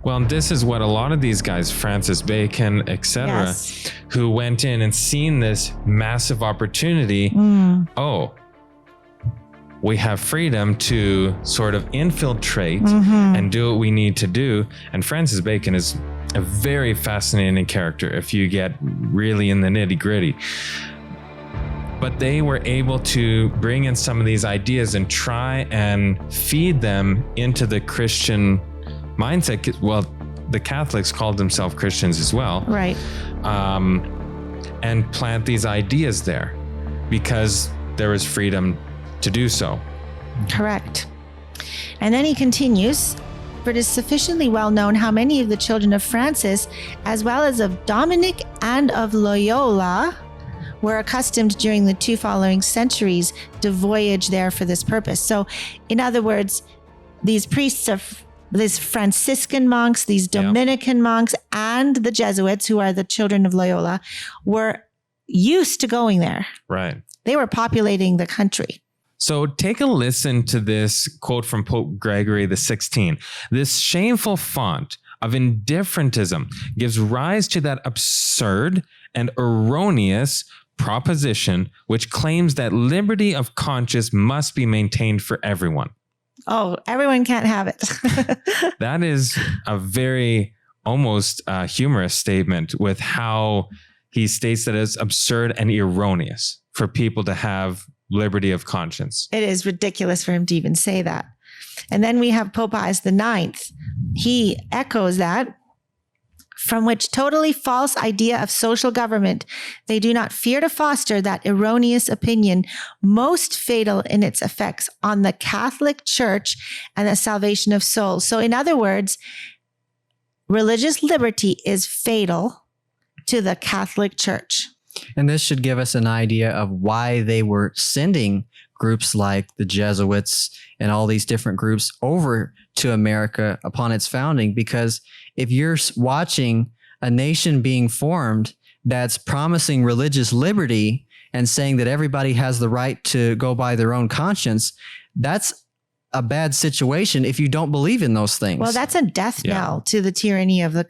Well, this is what a lot of these guys, Francis Bacon, etc., Yes. who went in and seen this massive opportunity. Oh, we have freedom to sort of infiltrate and do what we need to do. And Francis Bacon is a very fascinating character if you get really in the nitty gritty. But they were able to bring in some of these ideas and try and feed them into the Christian mindset. Well, the Catholics called themselves Christians as well. Right. And plant these ideas there because there is freedom to do so. Correct. And then he continues, for it is sufficiently well known how many of the children of Francis, as well as of Dominic and of Loyola, were accustomed during the 2 following centuries to voyage there for this purpose. So, in other words, these priests of these Franciscan monks, these Dominican monks, and the Jesuits, who are the children of Loyola, were used to going there. Right. They were populating the country. So take a listen to this quote from Pope Gregory XVI. This shameful font of indifferentism gives rise to that absurd and erroneous proposition which claims that liberty of conscience must be maintained for everyone. Oh, everyone can't have it. That is a very almost humorous statement with how he states that it's absurd and erroneous for people to have liberty of conscience. It is ridiculous for him to even say that. And then we have Pope Pius IX. He echoes that, from which totally false idea of social government, they do not fear to foster that erroneous opinion, most fatal in its effects on the Catholic Church and the salvation of souls. So in other words, religious liberty is fatal to the Catholic Church. And this should give us an idea of why they were sending groups like the Jesuits and all these different groups over to America upon its founding. Because if you're watching a nation being formed that's promising religious liberty and saying that everybody has the right to go by their own conscience, that's a bad situation if you don't believe in those things. Well, that's a death knell to the tyranny of the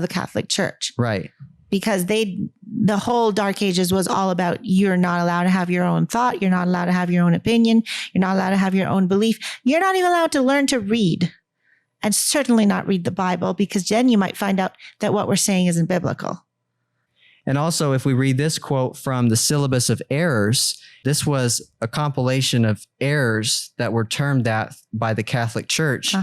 Catholic Church. Right. Because the whole Dark Ages was all about you're not allowed to have your own thought. You're not allowed to have your own opinion. You're not allowed to have your own belief. You're not even allowed to learn to read, and certainly not read the Bible, because then you might find out that what we're saying isn't biblical. And also, if we read this quote from the Syllabus of Errors, this was a compilation of errors that were termed that by the Catholic Church.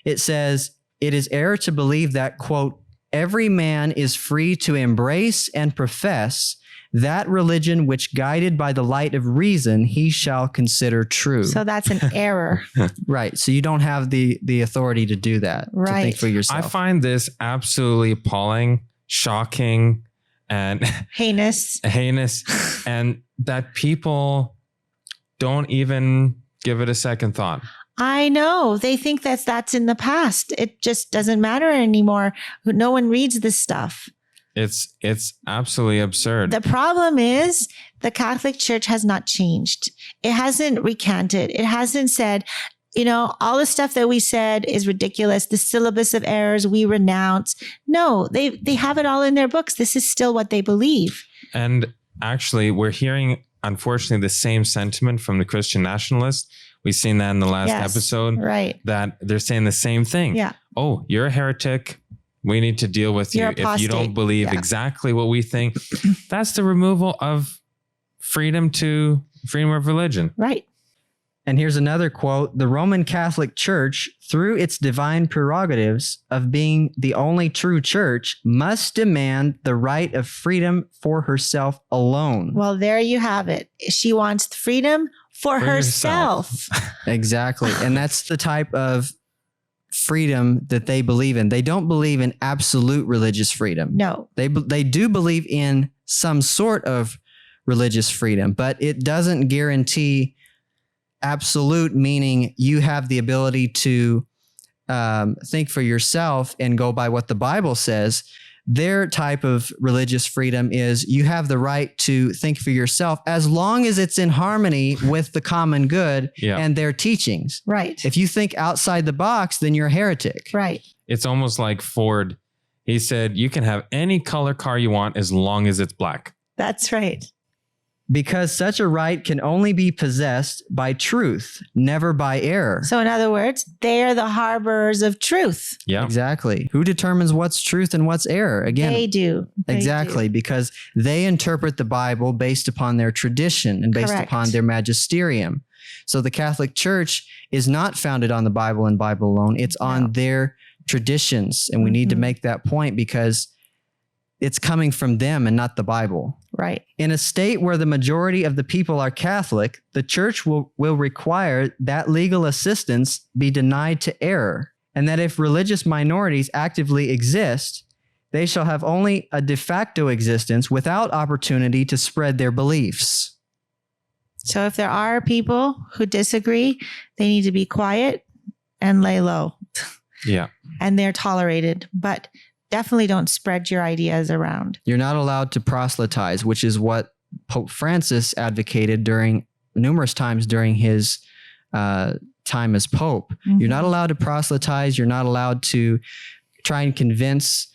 It says, it is error to believe that, quote, every man is free to embrace and profess that religion which, guided by the light of reason, he shall consider true. So that's an error. Right. So you don't have the authority to do that, to think for yourself. I find this absolutely appalling, shocking, and heinous, and that people don't even give it a second thought. I know. They think that's in the past. It just doesn't matter anymore. No one reads this stuff. It's absolutely absurd. The problem is the Catholic Church has not changed. It hasn't recanted. It hasn't said, all the stuff that we said is ridiculous. The Syllabus of Errors we renounce. No, they have it all in their books. This is still what they believe. And actually, we're hearing, unfortunately, the same sentiment from the Christian nationalists. We've seen that in the last episode, right? That they're saying the same thing. Yeah. Oh, you're a heretic. We need to deal with you if you don't believe exactly what we think. That's the removal of freedom of religion. Right. And here's another quote. The Roman Catholic Church, through its divine prerogatives of being the only true church, must demand the right of freedom for herself alone. Well, there you have it. She wants freedom for herself. Exactly. And that's the type of freedom that they believe in. They don't believe in absolute religious freedom. No. They do believe in some sort of religious freedom, but it doesn't guarantee absolute, meaning you have the ability to think for yourself and go by what the Bible says. Their type of religious freedom is you have the right to think for yourself as long as it's in harmony with the common good and their teachings. Right. If you think outside the box, then you're a heretic. Right. It's almost like Ford. He said, you can have any color car you want as long as it's black. That's right. Because such a right can only be possessed by truth, never by error. So in other words, they are the harborers of truth. Yeah. Exactly. Who determines what's truth and what's error? Again, They do. They exactly, do. because they interpret the Bible based upon their tradition and based Correct. upon their magisterium. So the Catholic Church is not founded on the Bible and Bible alone. It's on their traditions. And we need to make that point because it's coming from them and not the Bible. Right. In a state where the majority of the people are Catholic, the church will require that legal assistance be denied to error, and that if religious minorities actively exist, they shall have only a de facto existence without opportunity to spread their beliefs. So if there are people who disagree, they need to be quiet and lay low. Yeah. And they're tolerated, but definitely don't spread your ideas around. You're not allowed to proselytize, which is what Pope Francis advocated during numerous times during his time as Pope. You're not allowed to proselytize. You're not allowed to try and convince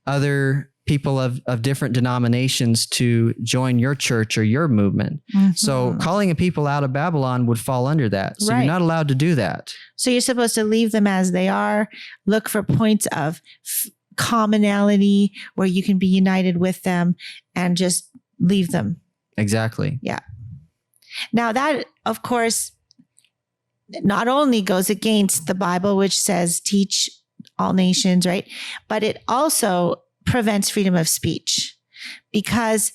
other people of different denominations to join your church or your movement. So calling people out of Babylon would fall under that. So Right. you're not allowed to do that. So you're supposed to leave them as they are, look for points of commonality where you can be united with them, and just leave them. Exactly. Now that, of course, not only goes against the Bible, which says teach all nations, right? But it also prevents freedom of speech, because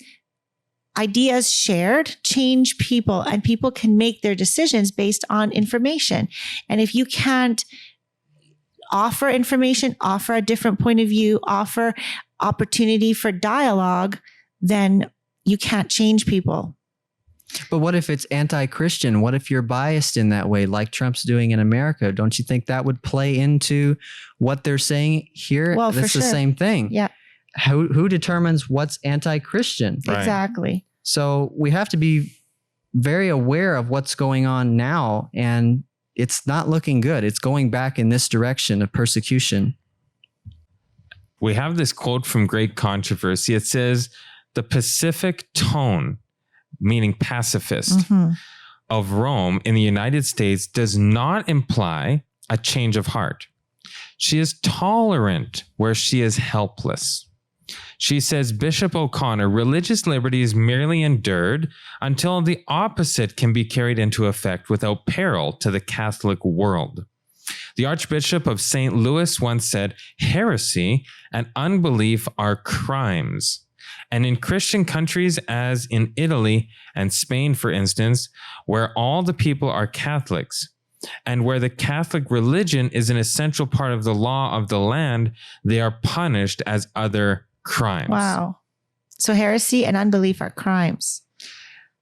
ideas shared change people, and people can make their decisions based on information. And if you can't offer information, offer a different point of view, offer opportunity for dialogue, then you can't change people. But what if it's anti-Christian? What if you're biased in that way, like Trump's doing in America? Don't you think that would play into what they're saying here? Well, for That's the sure. same thing. Yeah, Who determines what's anti-Christian? Right. exactly. So we have to be very aware of what's going on now, and it's not looking good. It's going back in this direction of persecution. We have this quote from Great Controversy. It says, the pacific tone, meaning pacifist, of Rome in the United States does not imply a change of heart. She is tolerant where she is helpless. She says, Bishop O'Connor, religious liberty is merely endured until the opposite can be carried into effect without peril to the Catholic world. The Archbishop of St. Louis once said, heresy and unbelief are crimes. And in Christian countries, as in Italy and Spain, for instance, where all the people are Catholics, and where the Catholic religion is an essential part of the law of the land, they are punished as other crimes. Wow. So heresy and unbelief are crimes.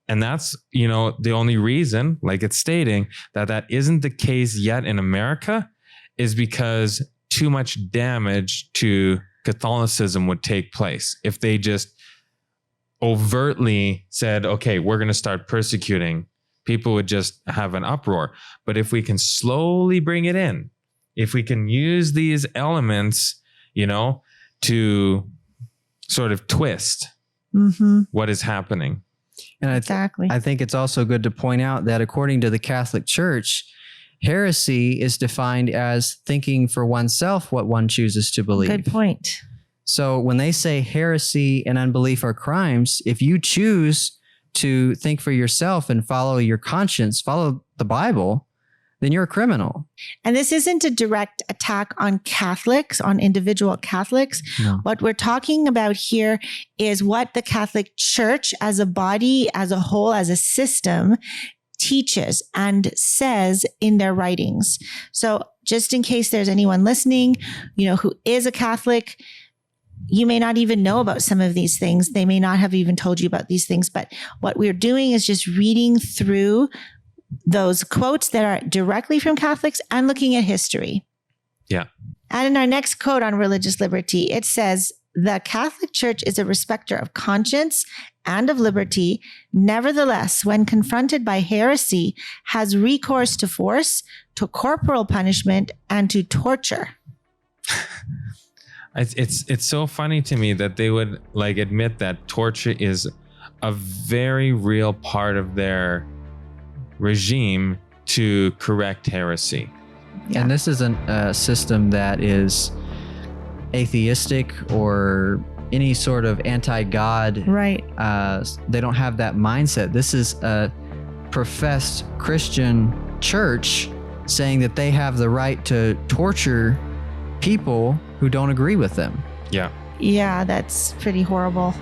And that's, the only reason, like it's stating, that isn't the case yet in America is because too much damage to Catholicism would take place if they just overtly said, okay, we're going to start persecuting. People would just have an uproar. But if we can slowly bring it in, if we can use these elements, to sort of twist what is happening. And Exactly. I think it's also good to point out that according to the Catholic Church, heresy is defined as thinking for oneself what one chooses to believe. Good point. So when they say heresy and unbelief are crimes, if you choose to think for yourself and follow your conscience, follow the Bible, then you're a criminal. And this isn't a direct attack on Catholics, on individual Catholics. No. What we're talking about here is what the Catholic Church as a body, as a whole, as a system teaches and says in their writings. So just in case there's anyone listening, who is a Catholic, you may not even know about some of these things. They may not have even told you about these things. But what we're doing is just reading through those quotes that are directly from Catholics and looking at history. Yeah. And in our next quote on religious liberty, it says, the Catholic Church is a respecter of conscience and of liberty. Nevertheless, when confronted by heresy, has recourse to force, to corporal punishment, and to torture. It's so funny to me that they would like admit that torture is a very real part of their regime to correct heresy. Yeah. And this isn't a system that is atheistic or any sort of anti-God. Right. They don't have that mindset. This is a professed Christian church saying that they have the right to torture people who don't agree with them. Yeah. Yeah, that's pretty horrible.